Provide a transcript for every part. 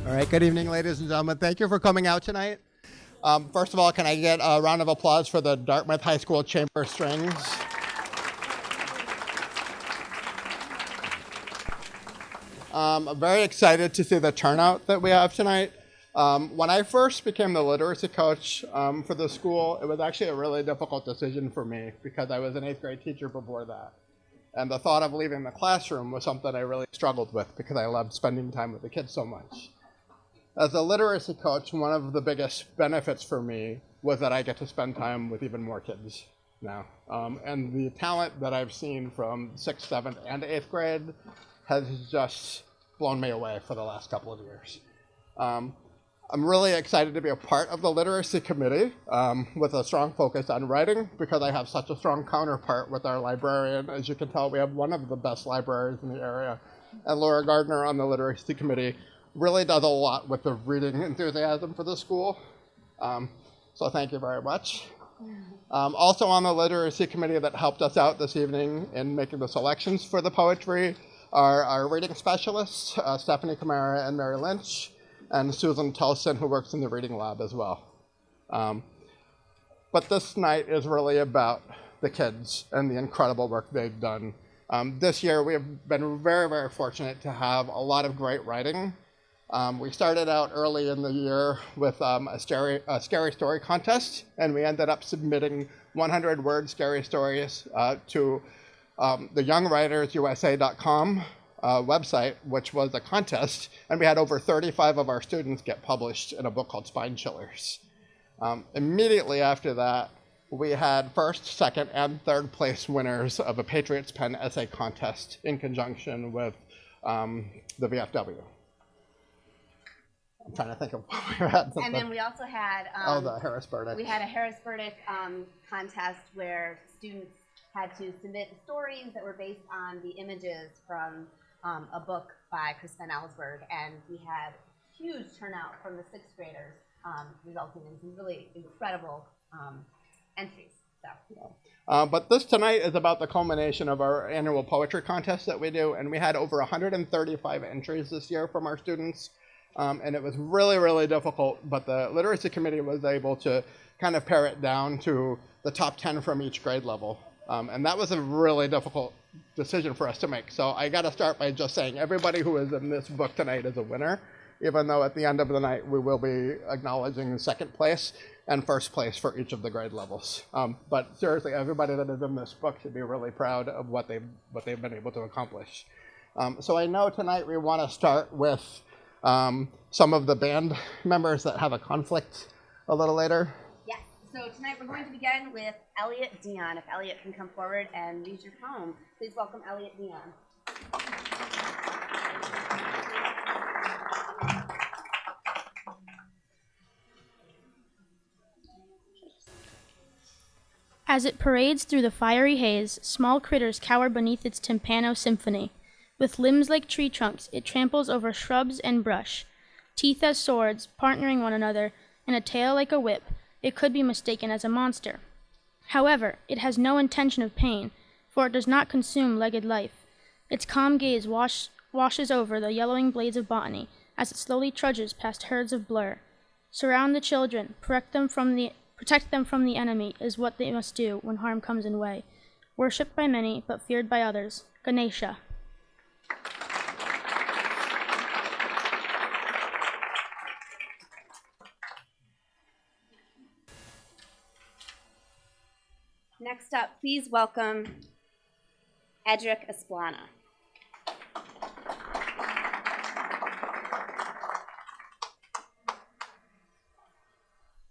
All right, good evening, ladies and gentlemen. Thank you for coming out tonight. First of all, can I get a round of applause for the Dartmouth High School Chamber Strings? I'm very excited to see the turnout that we have tonight. When I first became the literacy coach for the school, it was actually a really difficult decision for me because I was an 8th grade teacher before that. And the thought of leaving the classroom was something I really struggled with because I loved spending time with the kids so much. As a literacy coach, one of the biggest benefits for me was that I get to spend time with even more kids now. And the talent that I've seen from 6th, 7th, and 8th grade has just blown me away for the last couple of years. I'm really excited to be a part of the literacy committee with a strong focus on writing because I have such a strong counterpart with our librarian. As you can tell, we have one of the best libraries in the area. And Laura Gardner on the literacy committee really does a lot with the reading enthusiasm for the school. So thank you very much. Also on the literacy committee that helped us out this evening in making the selections for the poetry are our reading specialists, Stephanie Camara and Mary Lynch, and Susan Tolson, who works in the reading lab as well. But this night is really about the kids and the incredible work they've done. This year we have been very, very fortunate to have a lot of great writing. We started out early in the year with a scary story contest, and we ended up submitting 100-word scary stories to the youngwritersusa.com website, which was a contest, and we had over 35 of our students get published in a book called Spine Chillers. Immediately after that, we had first, second, and third place winners of a Patriots Pen essay contest in conjunction with the VFW. I'm trying to think of what we had. And then we also had the Harris Burdick. We had a Harris Burdick contest where students had to submit stories that were based on the images from a book by Chris Van Allsburg, and we had huge turnout from the 6th graders, resulting in some really incredible entries. So. But this tonight is about the culmination of our annual poetry contest that we do, and we had over 135 entries this year from our students. And it was really, really difficult, but the literacy committee was able to kind of pare it down to the top 10 from each grade level. And that was a really difficult decision for us to make. So I got to start by just saying everybody who is in this book tonight is a winner, even though at the end of the night we will be acknowledging second place and first place for each of the grade levels. But seriously, everybody that is in this book should be really proud of what they've been able to accomplish. So I know tonight we want to start with some of the band members that have a conflict a little later. Yes, so tonight we're going to begin with Elliot Dion. If Elliot can come forward and read your poem, please welcome Elliot Dion. As it parades through the fiery haze, small critters cower beneath its timpano symphony. With limbs like tree trunks, it tramples over shrubs and brush. Teeth as swords, partnering one another, and a tail like a whip, it could be mistaken as a monster. However, it has no intention of pain, for it does not consume legged life. Its calm gaze washes over the yellowing blades of botany as it slowly trudges past herds of blur. Surround the children, protect them from the enemy is what they must do when harm comes in way. Worshipped by many, but feared by others. Ganesha. Next up, please welcome Edric Esplana.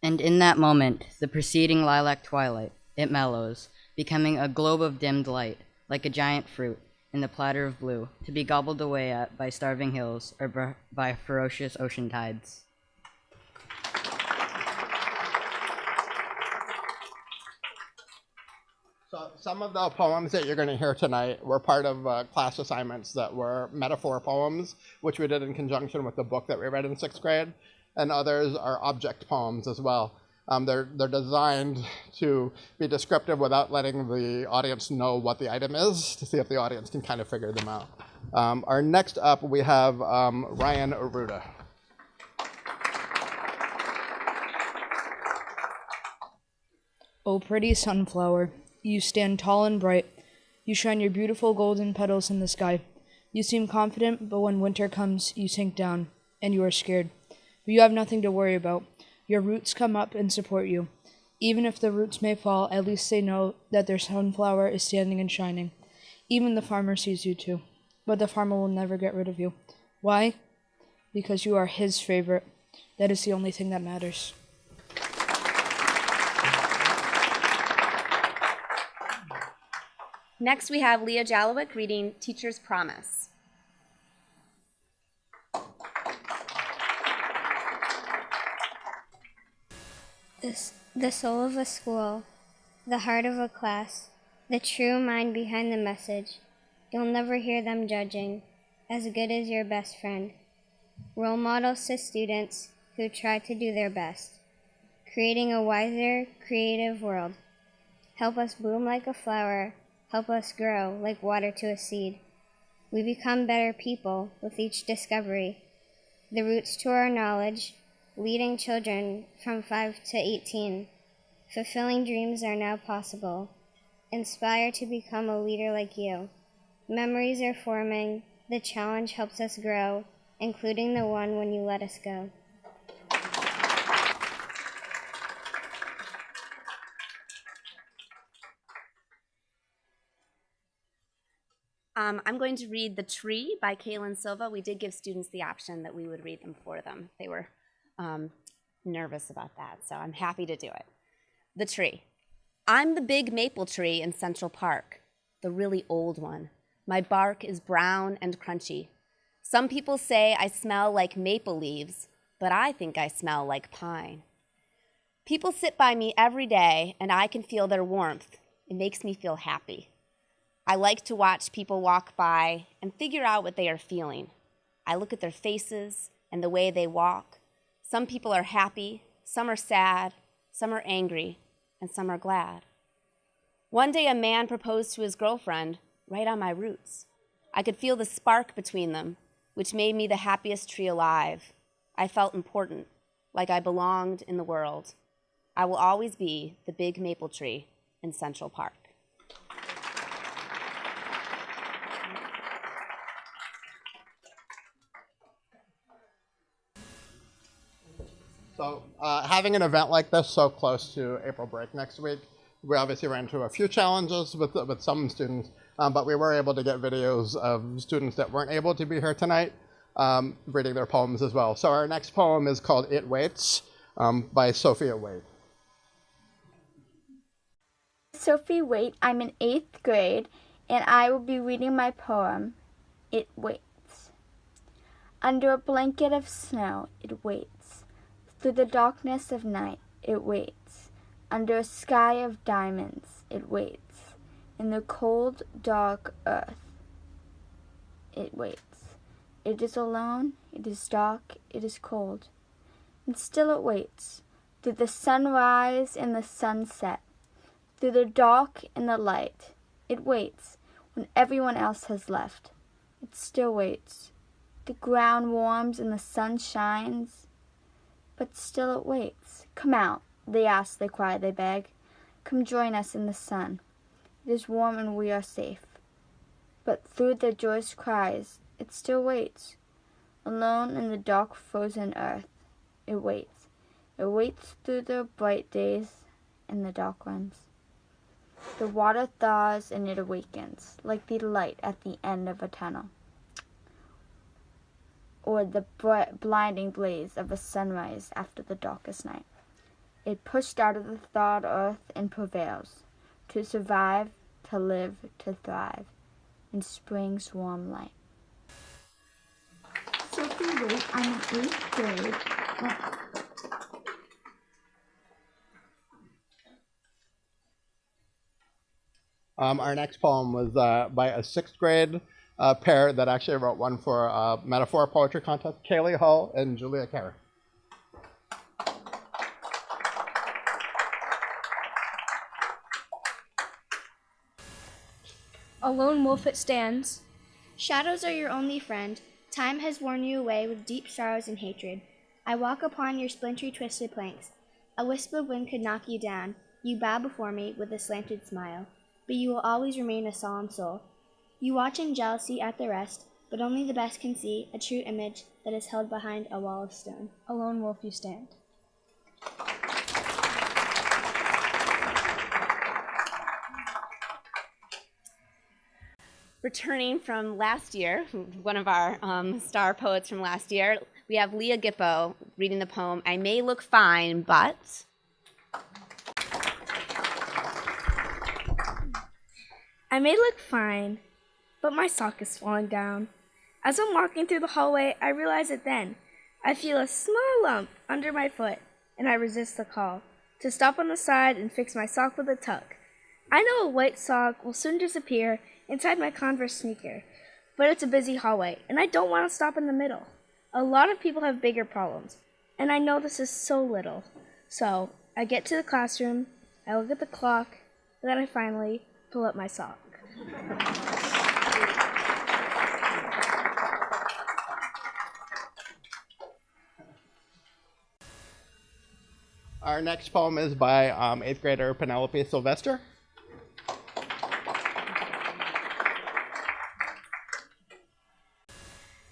And in that moment, the preceding lilac twilight, it mellows, becoming a globe of dimmed light, like a giant fruit, in the platter of blue, to be gobbled away at by starving hills or by ferocious ocean tides. So some of the poems that you're going to hear tonight were part of class assignments that were metaphor poems, which we did in conjunction with the book that we read in 6th grade, and others are object poems as well. They're designed to be descriptive without letting the audience know what the item is, to see if the audience can kind of figure them out. Our next up, we have Ryan Aruda. O pretty sunflower, you stand tall and bright. You shine your beautiful golden petals in the sky. You seem confident, but when winter comes, you sink down, and you are scared. But you have nothing to worry about. Your roots come up and support you. Even if the roots may fall, at least they know that their sunflower is standing and shining. Even the farmer sees you too. But the farmer will never get rid of you. Why? Because you are his favorite. That is the only thing that matters. Next, we have Leah Jalowick reading Teacher's Promise. The soul of a school, the heart of a class, the true mind behind the message. You'll never hear them judging, as good as your best friend. Role models to students who try to do their best, creating a wiser, creative world. Help us bloom like a flower, help us grow like water to a seed. We become better people with each discovery. The roots to our knowledge, leading children from 5 to 18. Fulfilling dreams are now possible. Inspire to become a leader like you. Memories are forming. The challenge helps us grow, including the one when you let us go. I'm going to read The Tree by Kaylin Silva. We did give students the option that we would read them for them. They were nervous about that, so I'm happy to do it. The Tree. I'm the big maple tree in Central Park, the really old one. My bark is brown and crunchy. Some people say I smell like maple leaves, but I think I smell like pine. People sit by me every day, and I can feel their warmth. It makes me feel happy. I like to watch people walk by and figure out what they are feeling. I look at their faces and the way they walk. Some people are happy, some are sad, some are angry, and some are glad. One day a man proposed to his girlfriend right on my roots. I could feel the spark between them, which made me the happiest tree alive. I felt important, like I belonged in the world. I will always be the big maple tree in Central Park. So having an event like this so close to April break next week, we obviously ran into a few challenges with some students, but we were able to get videos of students that weren't able to be here tonight reading their poems as well. So our next poem is called It Waits by Sophia Wade. Sophie Waite, I'm in 8th grade, and I will be reading my poem, It Waits. Under a blanket of snow, it waits. Through the darkness of night, it waits. Under a sky of diamonds, it waits. In the cold, dark earth, it waits. It is alone, it is dark, it is cold. And still it waits. Through the sunrise and the sunset, through the dark and the light, it waits. When everyone else has left, it still waits. The ground warms and the sun shines, but still it waits. Come out, they ask, they cry, they beg. Come join us in the sun. It is warm and we are safe. But through the joyous cries, it still waits. Alone in the dark frozen earth, it waits. It waits through the bright days and the dark ones. The water thaws and it awakens, like the light at the end of a tunnel, or the blinding blaze of a sunrise after the darkest night. It pushed out of the thawed earth and prevails, to survive, to live, to thrive, in spring's warm light. Sophie Wade, I'm in 8th grade. Our next poem was by a 6th grade pair that actually wrote one for a metaphor poetry contest, Kaylee Hull and Julia Carey. A lone wolf it stands. Shadows are your only friend. Time has worn you away with deep sorrows and hatred. I walk upon your splintery, twisted planks. A wisp of wind could knock you down. You bow before me with a slanted smile, but you will always remain a solemn soul. You watch in jealousy at the rest, but only the best can see a true image that is held behind a wall of stone. A lone wolf you stand. Returning from last year, one of our star poets from last year, we have Leah Gippo reading the poem, I May Look Fine, But... I may look fine, but my sock is falling down. As I'm walking through the hallway, I realize it then. I feel a small lump under my foot, and I resist the call to stop on the side and fix my sock with a tuck. I know a white sock will soon disappear inside my Converse sneaker, but it's a busy hallway, and I don't want to stop in the middle. A lot of people have bigger problems, and I know this is so little. So I get to the classroom, I look at the clock, and then I finally pull up my sock. Our next poem is by 8th grader Penelope Sylvester.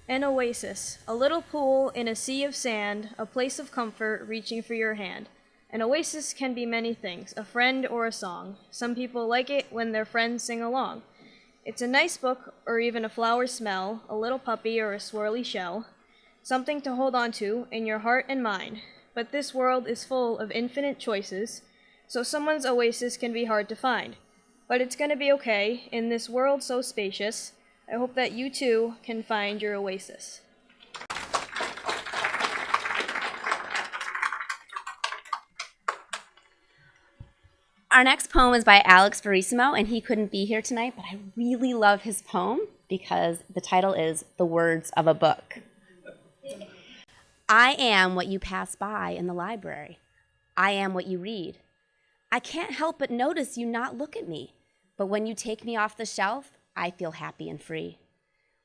An oasis, a little pool in a sea of sand, a place of comfort reaching for your hand. An oasis can be many things, a friend or a song. Some people like it when their friends sing along. It's a nice book or even a flower smell, a little puppy or a swirly shell. Something to hold on to in your heart and mind. But this world is full of infinite choices, so someone's oasis can be hard to find. But it's gonna be okay in this world so spacious. I hope that you too can find your oasis. Our next poem is by Alex Verissimo, and he couldn't be here tonight, but I really love his poem because the title is The Words of a Book. I am what you pass by in the library. I am what you read. I can't help but notice you not look at me, but when you take me off the shelf, I feel happy and free.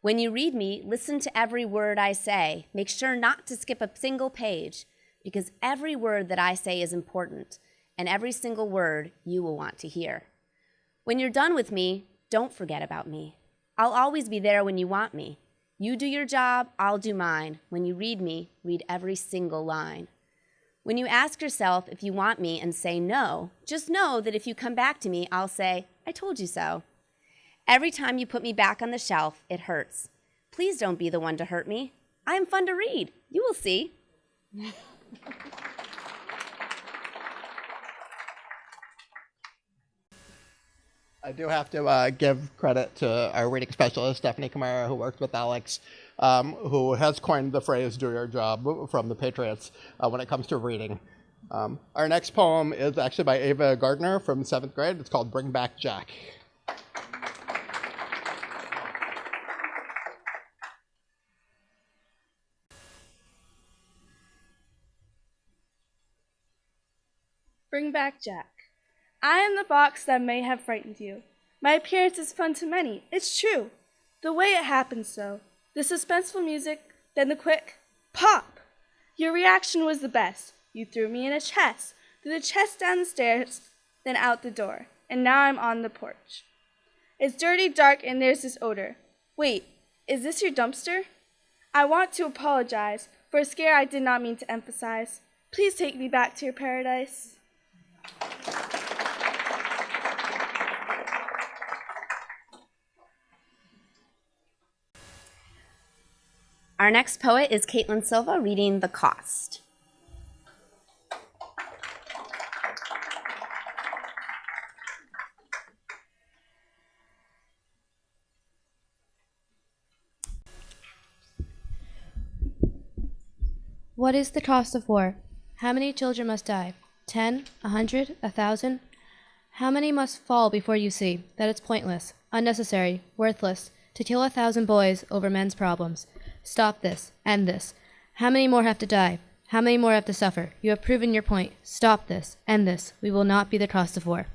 When you read me, listen to every word I say. Make sure not to skip a single page, because every word that I say is important, and every single word you will want to hear. When you're done with me, don't forget about me. I'll always be there when you want me. You do your job, I'll do mine. When you read me, read every single line. When you ask yourself if you want me and say no, just know that if you come back to me, I'll say, I told you so. Every time you put me back on the shelf, it hurts. Please don't be the one to hurt me. I am fun to read. You will see. I do have to give credit to our reading specialist, Stephanie Kamara, who worked with Alex, who has coined the phrase, do your job, from the Patriots when it comes to reading. Our next poem is actually by Ava Gardner from 7th grade. It's called Bring Back Jack. Bring back Jack. I am the box that may have frightened you. My appearance is fun to many, it's true. The way it happens, though, the suspenseful music, then the quick pop. Your reaction was the best. You threw me in a chest, through the chest down the stairs, then out the door, and now I'm on the porch. It's dirty, dark, and there's this odor. Wait, is this your dumpster? I want to apologize for a scare I did not mean to emphasize. Please take me back to your paradise. Our next poet is Caitlin Silva reading The Cost. What is the cost of war? How many children must die? 10, 100, 1,000? How many must fall before you see that it's pointless, unnecessary, worthless to kill 1,000 boys over men's problems? Stop this. End this. How many more have to die? How many more have to suffer? You have proven your point. Stop this. End this. We will not be the cost of war.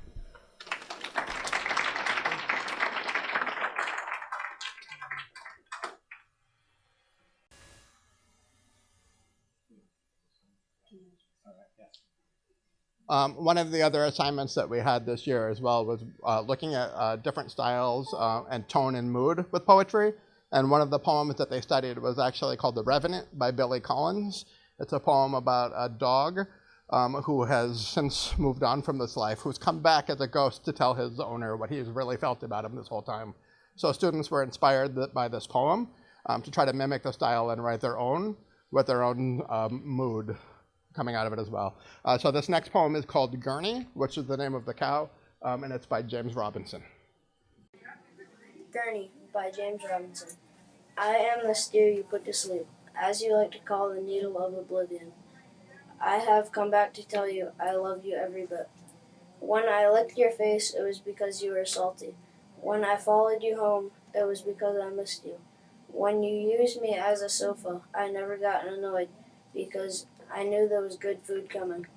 One of the other assignments that we had this year as well was looking at different styles and tone and mood with poetry. And one of the poems that they studied was actually called The Revenant by Billy Collins. It's a poem about a dog who has since moved on from this life, who's come back as a ghost to tell his owner what he's really felt about him this whole time. So students were inspired by this poem to try to mimic the style and write their own with their own mood coming out of it as well. So this next poem is called Gurney, which is the name of the cow, and it's by James Robinson. Gurney by James Robinson. I am the steer you put to sleep, as you like to call the needle of oblivion. I have come back to tell you I love you every bit. When I licked your face, it was because you were salty. When I followed you home, it was because I missed you. When you used me as a sofa, I never got annoyed because I knew there was good food coming.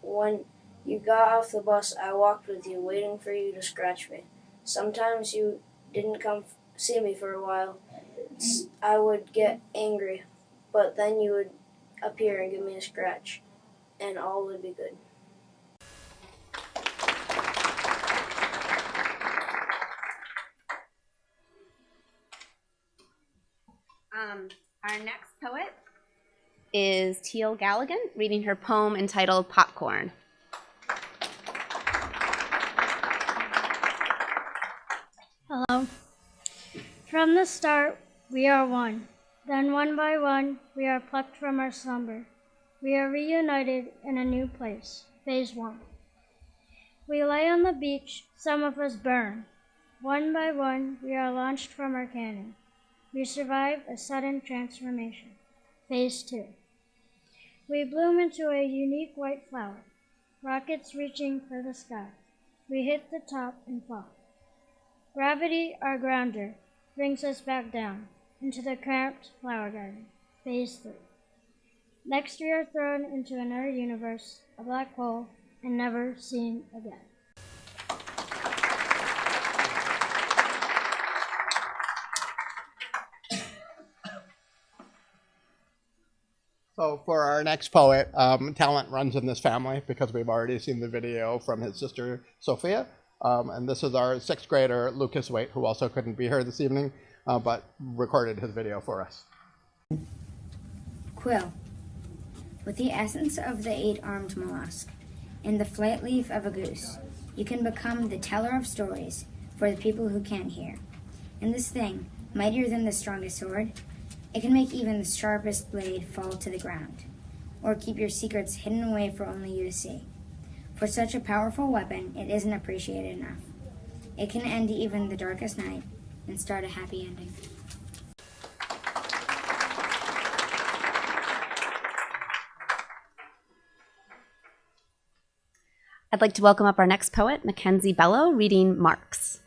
When you got off the bus, I walked with you, waiting for you to scratch me. Sometimes you didn't come see me for a while. I would get angry, but then you would appear and give me a scratch, and all would be good. Our next poet is Teal Galligan, reading her poem entitled Popcorn. Hello. From the start, we are one. Then one by one, we are plucked from our slumber. We are reunited in a new place, phase one. We lay on the beach, some of us burn. One by one, we are launched from our cannon. We survive a sudden transformation, phase two. We bloom into a unique white flower, rockets reaching for the sky. We hit the top and fall. Gravity, our grounder, brings us back down into the cramped flower garden, phase three. Next, we are thrown into another universe, a black hole, and never seen again. So for our next poet, talent runs in this family because we've already seen the video from his sister, Sophia. And this is our 6th grader, Lucas Waite, who also couldn't be here this evening, but recorded his video for us. Quill. With the essence of the 8-armed mollusk and the flight leaf of a goose, you can become the teller of stories for the people who can't hear. And this thing, mightier than the strongest sword, it can make even the sharpest blade fall to the ground, or keep your secrets hidden away for only you to see. For such a powerful weapon, it isn't appreciated enough. It can end even the darkest night and start a happy ending. I'd like to welcome up our next poet, Mackenzie Bello, reading Marx.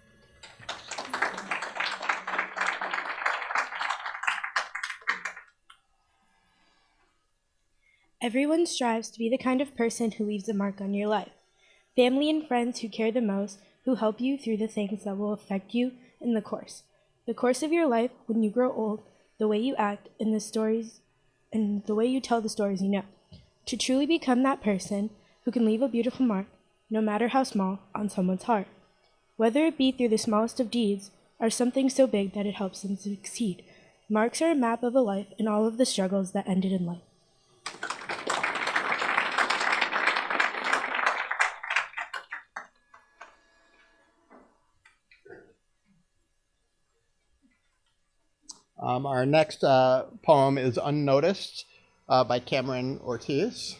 Everyone strives to be the kind of person who leaves a mark on your life. Family and friends who care the most, who help you through the things that will affect you in the course. The course of your life when you grow old, the way you act, and the stories, and the way you tell the stories you know. To truly become that person who can leave a beautiful mark, no matter how small, on someone's heart. Whether it be through the smallest of deeds, or something so big that it helps them succeed. Marks are a map of a life and all of the struggles that ended in life. Our next poem is Unnoticed by Cameron Ortiz.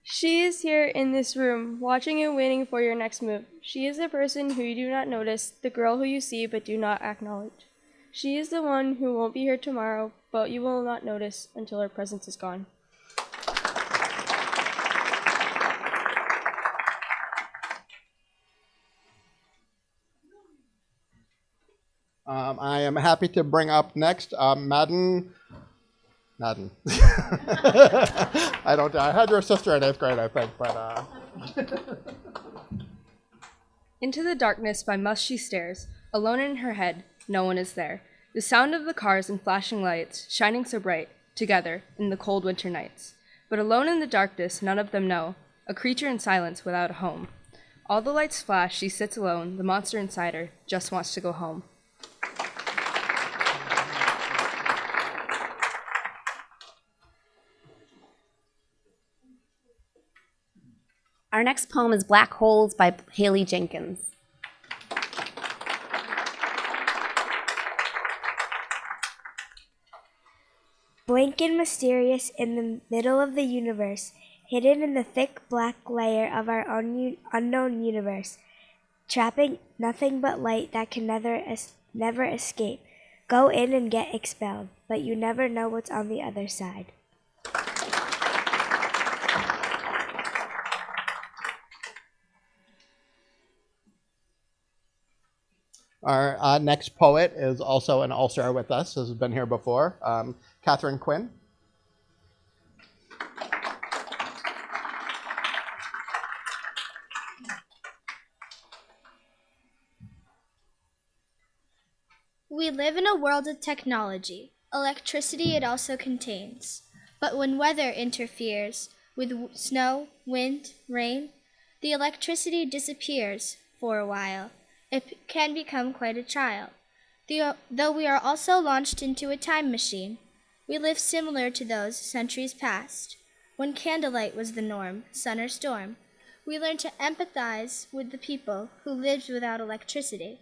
She is here in this room, watching and waiting for your next move. She is the person who you do not notice, the girl who you see but do not acknowledge. She is the one who won't be here tomorrow, but you will not notice until her presence is gone. I am happy to bring up next Madden. I had your sister in 8th grade, I think, but. Into the darkness by must she stares, alone in her head, no one is there. The sound of the cars and flashing lights, shining so bright, together, in the cold winter nights. But alone in the darkness, none of them know, a creature in silence without a home. All the lights flash, she sits alone, the monster inside her just wants to go home. Our next poem is Black Holes by Haley Jenkins. Blank and mysterious in the middle of the universe, hidden in the thick black layer of our unknown universe, trapping nothing but light that can never escape. Go in and get expelled, but you never know what's on the other side. Our next poet is also an all-star with us, has been here before, Catherine Quinn. We live in a world of technology. Electricity it also contains. But when weather interferes with snow, wind, rain, the electricity disappears for a while. It can become quite a trial. Though we are also launched into a time machine, we live similar to those centuries past, when candlelight was the norm, sun or storm. We learn to empathize with the people who lived without electricity.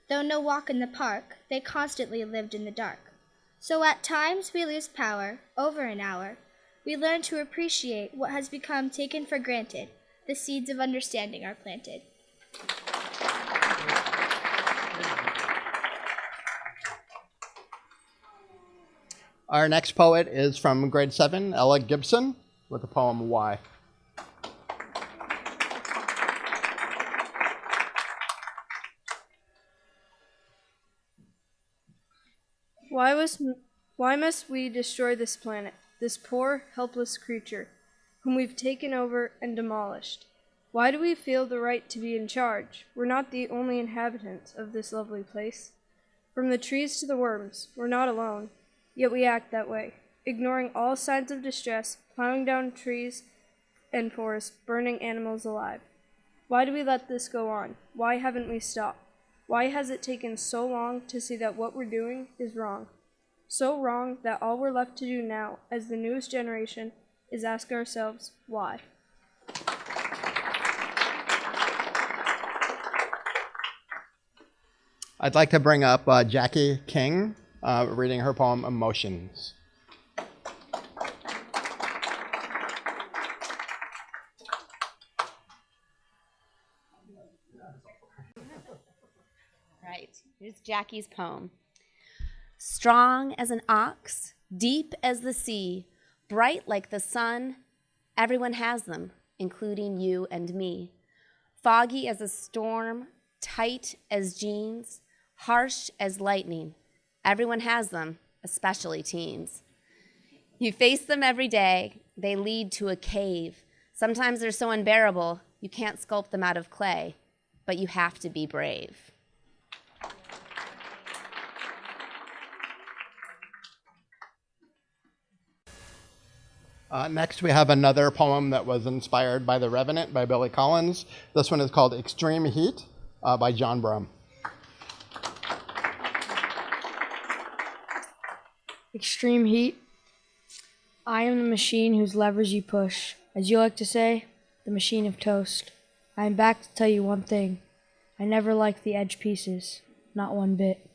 Though no walk in the park, they constantly lived in the dark. So at times we lose power, over an hour. We learn to appreciate what has become taken for granted. The seeds of understanding are planted. Our next poet is from grade 7, Ella Gibson, with the poem Why. Why must we destroy this planet, this poor, helpless creature, whom we've taken over and demolished? Why do we feel the right to be in charge? We're not the only inhabitants of this lovely place. From the trees to the worms, we're not alone, yet we act that way, ignoring all signs of distress, plowing down trees and forests, burning animals alive. Why do we let this go on? Why haven't we stopped? Why has it taken so long to see that what we're doing is wrong? So wrong that all we're left to do now, as the newest generation, is ask ourselves, why? I'd like to bring up Jackie King, reading her poem Emotions. Right, here's Jackie's poem. Strong as an ox, deep as the sea, bright like the sun, everyone has them, including you and me. Foggy as a storm, tight as jeans, harsh as lightning, everyone has them, especially teens. You face them every day, they lead to a cave. Sometimes they're so unbearable, you can't sculpt them out of clay, but you have to be brave. Next, we have another poem that was inspired by The Revenant by Billy Collins. This one is called Extreme Heat by John Brum. Extreme heat. I am the machine whose levers you push. As you like to say, the machine of toast. I am back to tell you one thing. I never liked the edge pieces. Not one bit.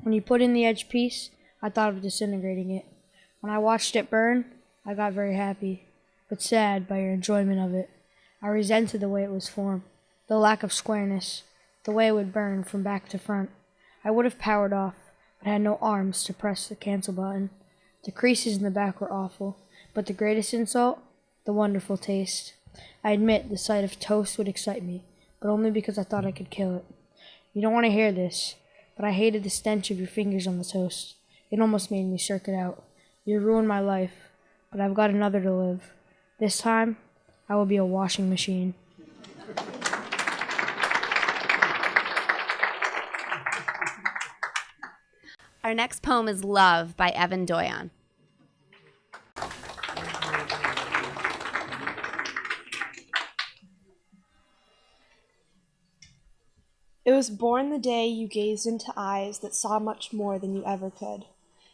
When you put in the edge piece, I thought of disintegrating it. When I watched it burn, I got very happy, but sad by your enjoyment of it. I resented the way it was formed, the lack of squareness, the way it would burn from back to front. I would have powered off, but had no arms to press the cancel button. The creases in the back were awful, but the greatest insult, the wonderful taste. I admit the sight of toast would excite me, but only because I thought I could kill it. You don't want to hear this, but I hated the stench of your fingers on the toast. It almost made me shirk it out. You ruined my life, but I've got another to live. This time, I will be a washing machine. Our next poem is Love by Evan Doyon. It was born the day you gazed into eyes that saw much more than you ever could.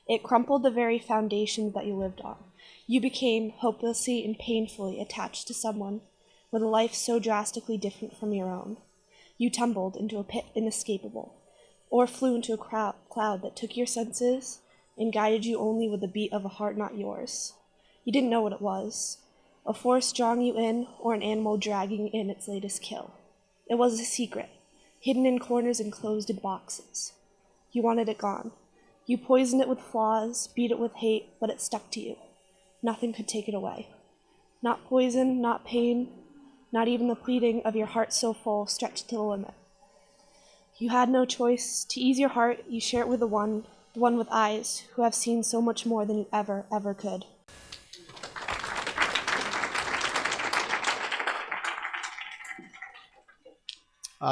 It crumpled the very foundations that you lived on. You became hopelessly and painfully attached to someone with a life so drastically different from your own. You tumbled into a pit inescapable, or flew into a cloud that took your senses and guided you only with the beat of a heart not yours. You didn't know what it was, a force drawing you in or an animal dragging in its latest kill. It was a secret, hidden in corners and closed in boxes. You wanted it gone. You poisoned it with flaws, beat it with hate, but it stuck to you. Nothing could take it away. Not poison, not pain, not even the pleading of your heart so full stretched to the limit. You had no choice. To ease your heart, you share it with the one with eyes, who have seen so much more than you ever could.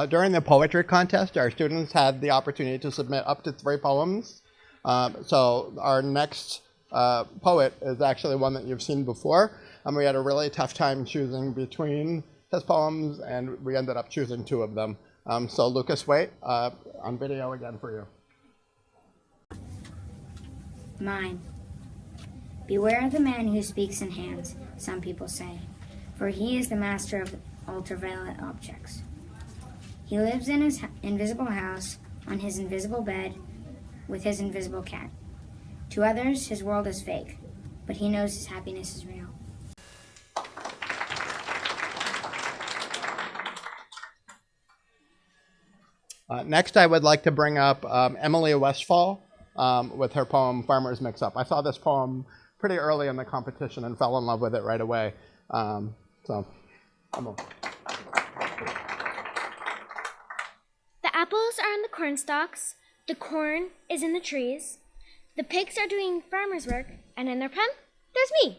During the poetry contest, our students had the opportunity to submit up to 3 poems. So our next poet is actually one that you've seen before, and we had a really tough time choosing between his poems, and we ended up choosing 2 of them. So Lucas Waite, on video again for you. Mine. Beware of the man who speaks in hands, some people say, for he is the master of ultraviolet objects. He lives in his invisible house, on his invisible bed, with his invisible cat. To others, his world is fake, but he knows his happiness is real. Next, I would like to bring up Emily Westfall with her poem Farmer's Mix-Up. I saw this poem pretty early in the competition and fell in love with it right away. The apples are on the corn stalks, the corn is in the trees, the pigs are doing farmer's work, and in their pen, there's me.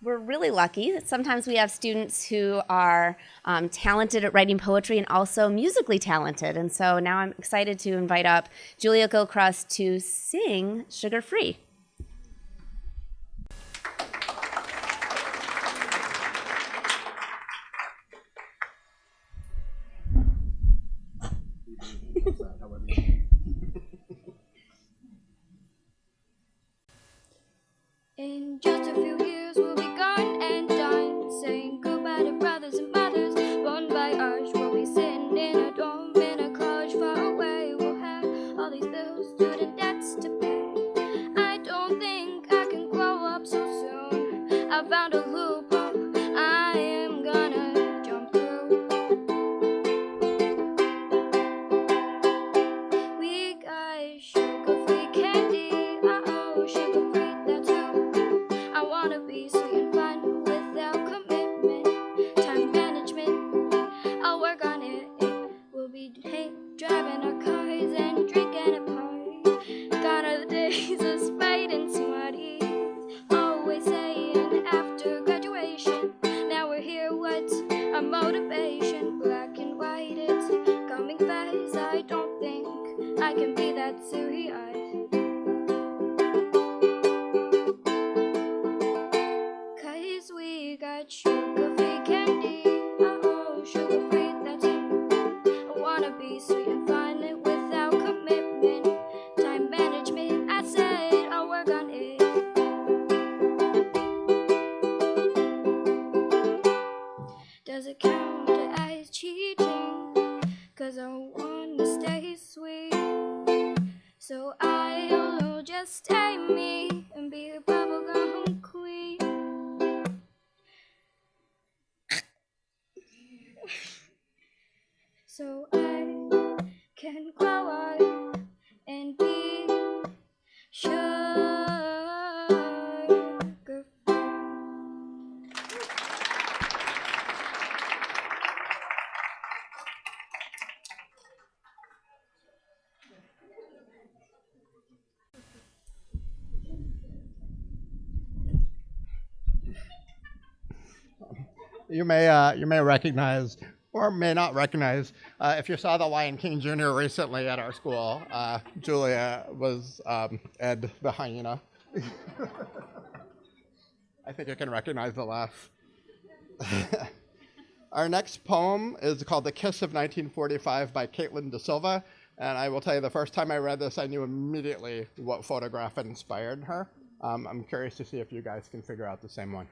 We're really lucky that sometimes we have students who are talented at writing poetry and also musically talented. And so now I'm excited to invite up Julia Gilchrist to sing Sugar Free. In just a few years we'll be gone and done, saying goodbye to brothers and mothers born by us. We'll be sitting in a dorm in a college far away. We'll have all these bills, student debts to pay. I don't think I can grow up so soon. I found a loophole I am gonna jump through. We got sugar-free candy, sugar-free, that's who I wanna be, sweet and fun without commitment, time management, I'll work on it. We'll be driving our cars and drinking at parties. Gone are the days of Sprite and Smarties, always saying after graduation you may recognize or may not recognize. If you saw The Lion King Jr. recently at our school, Julia was Ed the hyena. I think you can recognize the laugh. Our next poem is called The Kiss of 1945 by Caitlin De Silva. And I will tell you, the first time I read this, I knew immediately what photograph inspired her. I'm curious to see if you guys can figure out the same one.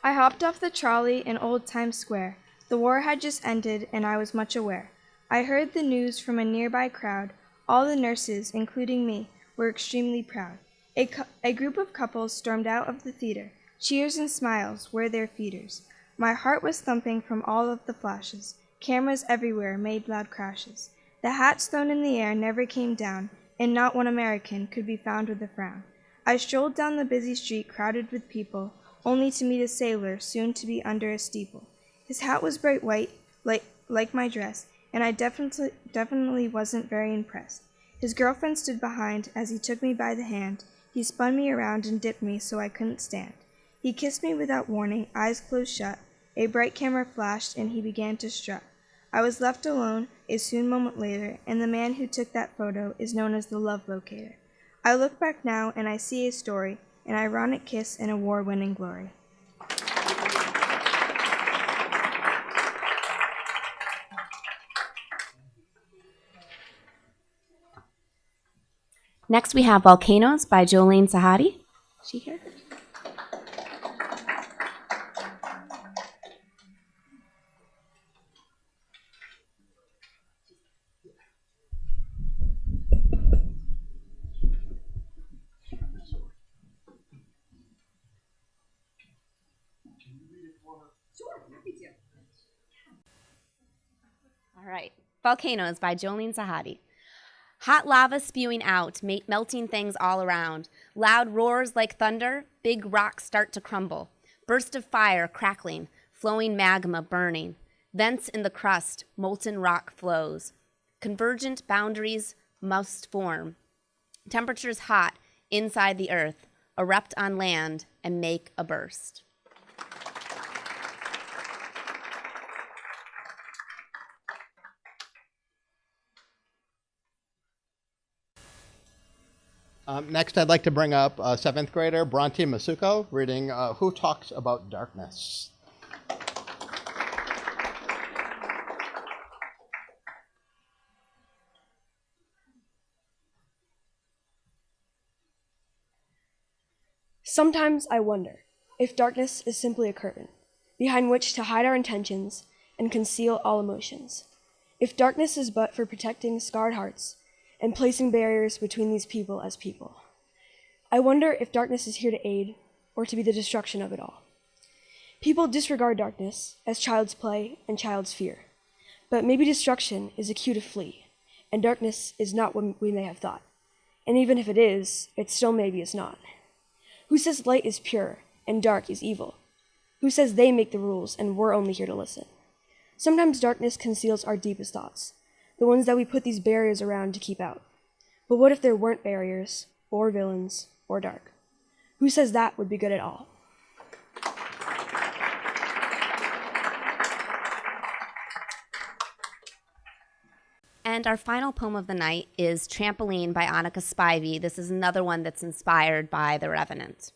I hopped off the trolley in Old Times Square. The war had just ended, and I was much aware. I heard the news from a nearby crowd. All the nurses, including me, were extremely proud. A group of couples stormed out of the theater. Cheers and smiles were their feeders. My heart was thumping from all of the flashes. Cameras everywhere made loud crashes. The hats thrown in the air never came down, and not one American could be found with a frown. I strolled down the busy street crowded with people, only to meet a sailor soon to be under a steeple. His hat was bright white, like my dress, and I definitely wasn't very impressed. His girlfriend stood behind as he took me by the hand. He spun me around and dipped me so I couldn't stand. He kissed me without warning, eyes closed shut. A bright camera flashed and he began to strut. I was left alone a soon moment later, and the man who took that photo is known as the love locator. I look back now and I see a story, an ironic kiss and a war-winning glory. Next we have Volcanoes by Jolene Sahadi. Is she here? All right. Volcanoes by Jolene Sahadi. Hot lava spewing out, melting things all around. Loud roars like thunder, big rocks start to crumble. Burst of fire crackling, flowing magma burning. Vents in the crust, molten rock flows. Convergent boundaries must form. Temperatures hot inside the earth, erupt on land and make a burst. Next, I'd like to bring up 7th grader Bronte Masuko reading Who Talks About Darkness? Sometimes I wonder if darkness is simply a curtain behind which to hide our intentions and conceal all emotions. If darkness is but for protecting scarred hearts and placing barriers between these people as people. I wonder if darkness is here to aid or to be the destruction of it all. People disregard darkness as child's play and child's fear, but maybe destruction is a cue to flee, and darkness is not what we may have thought. And even if it is, it still maybe is not. Who says light is pure and dark is evil? Who says they make the rules and we're only here to listen? Sometimes darkness conceals our deepest thoughts, the ones that we put these barriers around to keep out. But what if there weren't barriers, or villains, or dark? Who says that would be good at all? And our final poem of the night is Trampoline by Annika Spivey. This is another one that's inspired by The Revenant.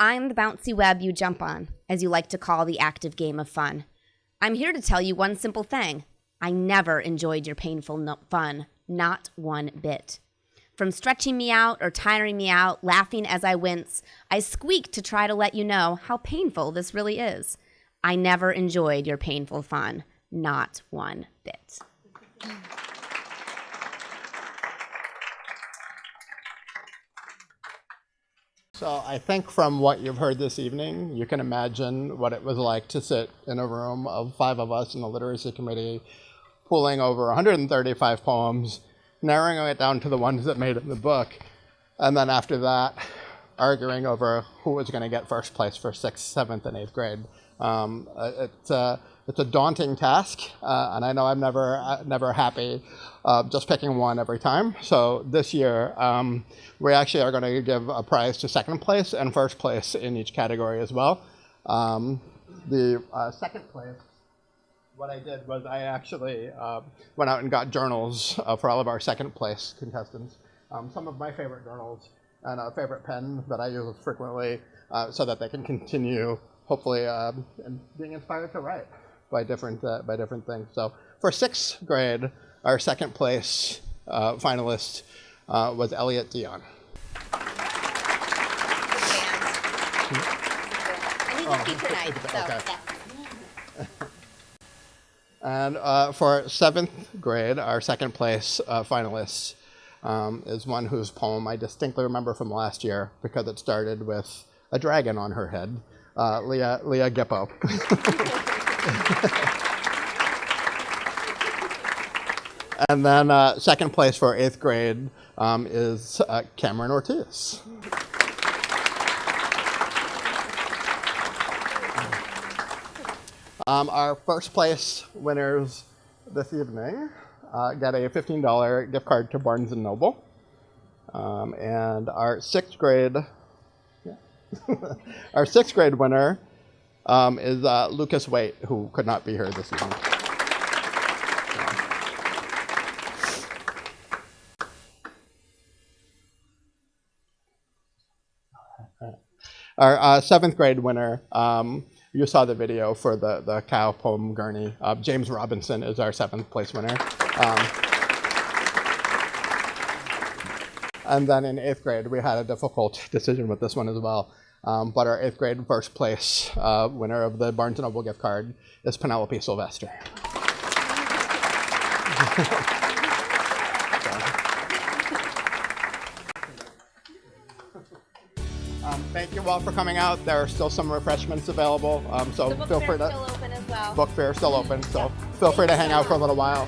I'm the bouncy web you jump on, as you like to call the active game of fun. I'm here to tell you one simple thing. I never enjoyed your painful fun, not one bit. From stretching me out or tiring me out, laughing as I wince, I squeak to try to let you know how painful this really is. I never enjoyed your painful fun, not one bit. So I think from what you've heard this evening, you can imagine what it was like to sit in a room of 5 of us in the literacy committee, pulling over 135 poems, narrowing it down to the ones that made it in the book, and then after that, arguing over who was going to get first place for 6th, 7th, and 8th grade. it's a daunting task, and I know I'm never happy just picking one every time. So this year, we actually are going to give a prize to second place and first place in each category as well. The second place, what I did was I actually went out and got journals for all of our second place contestants. Some of my favorite journals and a favorite pen that I use frequently so that they can continue, hopefully, being inspired to write by different things. So for 6th grade, our second place finalist was Elliot Dion. And he's a teacher night, so okay. yes. And for 7th grade, our second place finalist is one whose poem I distinctly remember from last year because it started with a dragon on her head, Leah Gippo. And then second place for 8th grade is Cameron Ortiz. Our first place winners this evening got a $15 gift card to Barnes & Noble. And our 6th grade, our 6th grade winner is Lucas Waite, who could not be here this evening. Our 7th grade winner, you saw the video for the cow poem Gurney. James Robinson is our 7th place winner. And then in 8th grade, we had a difficult decision with this one as well. But our 8th grade first place winner of the Barnes & Noble gift card is Penelope Sylvester. Thank you all for coming out. There are still some refreshments available, so feel free to. Still open as well. Book fair still open, so feel free to hang out for a little while.